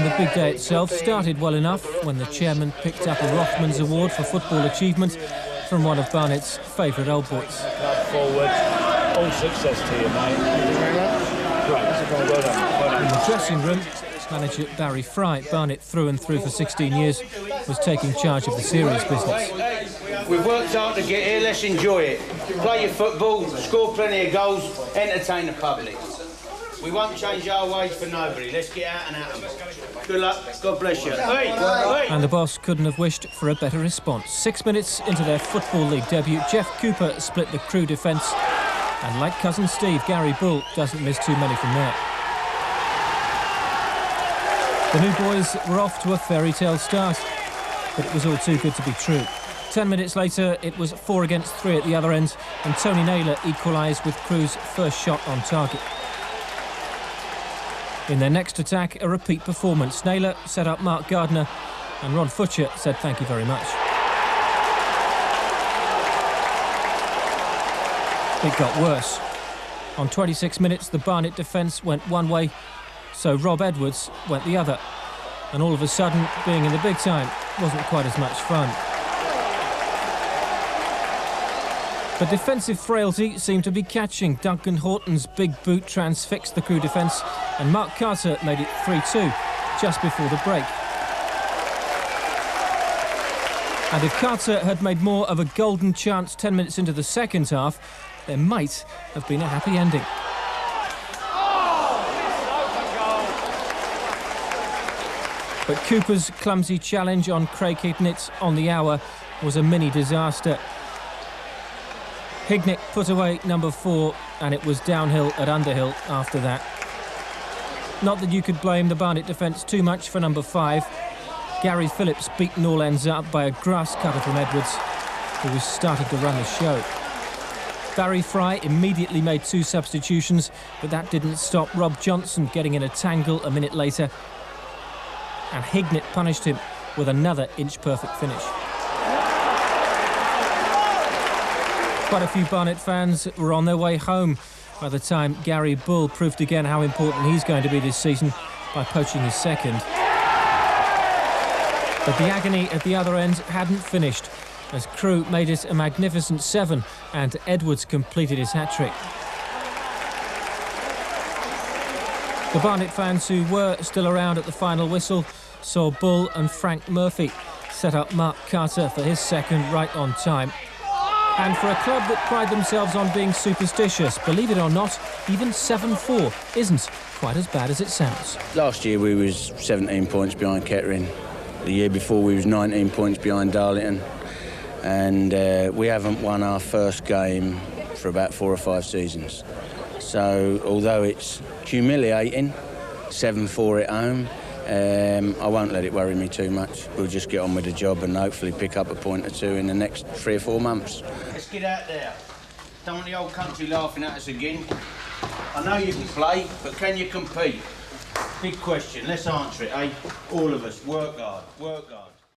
And the big day itself started well enough when the chairman picked up a Rothmans Award for football achievement from one of Barnet's favourite old boys. Forward, all success to you, mate. Thank you very much. Great, well done. In the dressing room, manager Barry Fry, Barnet through and through for 16 years, was taking charge of the serious business. We've worked hard to get here, let's enjoy it. Play your football, score plenty of goals, entertain the public. We won't change our ways for nobody. Let's get out and at them. Good luck. God bless you. And the boss couldn't have wished for a better response. 6 minutes into their Football League debut, Jeff Cooper split the Crewe defence. And like cousin Steve, Gary Bull doesn't miss too many from there. The new boys were off to a fairy tale start, but it was all too good to be true. 10 minutes later, it was 4 against 3 at the other end, and Tony Naylor equalised with Crewe's first shot on target. In their next attack, a repeat performance. Naylor set up Mark Gardner, and Ron Futcher said thank you very much. It got worse. On 26 minutes, the Barnet defence went one way, so Rob Edwards went the other. And all of a sudden, being in the big time wasn't quite as much fun. But defensive frailty seemed to be catching. Duncan Horton's big boot transfixed the Crewe defence, and Mark Carter made it 3-2 just before the break. And if Carter had made more of a golden chance 10 minutes into the second half, there might have been a happy ending. But Cooper's clumsy challenge on Craig Hignett on the hour was a mini disaster. Hignett put away number 4, and it was downhill at Underhill after that. Not that you could blame the Barnet defence too much for number 5. Gary Phillips beaten all ends up by a grass cutter from Edwards, who was starting to run the show. Barry Fry immediately made 2 substitutions, but that didn't stop Rob Johnson getting in a tangle a minute later, and Hignett punished him with another inch-perfect finish. Quite a few Barnet fans were on their way home by the time Gary Bull proved again how important he's going to be this season by poaching his second. But the agony at the other end hadn't finished, as Crewe made it a magnificent 7 and Edwards completed his hat-trick. The Barnet fans who were still around at the final whistle saw Bull and Frank Murphy set up Mark Carter for his second right on time. And for a club that pride themselves on being superstitious, believe it or not, even 7-4 isn't quite as bad as it sounds. Last year we was 17 points behind Kettering. The year before we was 19 points behind Darlington. And we haven't won our first game for about 4 or 5 seasons. So although it's humiliating, 7-4 at home, I won't let it worry me too much. We'll just get on with the job and hopefully pick up a point or 2 in the next 3 or 4 months. Let's get out there. Don't want the old country laughing at us again. I know you can play, but can you compete? Big question. Let's answer it, eh? All of us. Work hard. Work hard.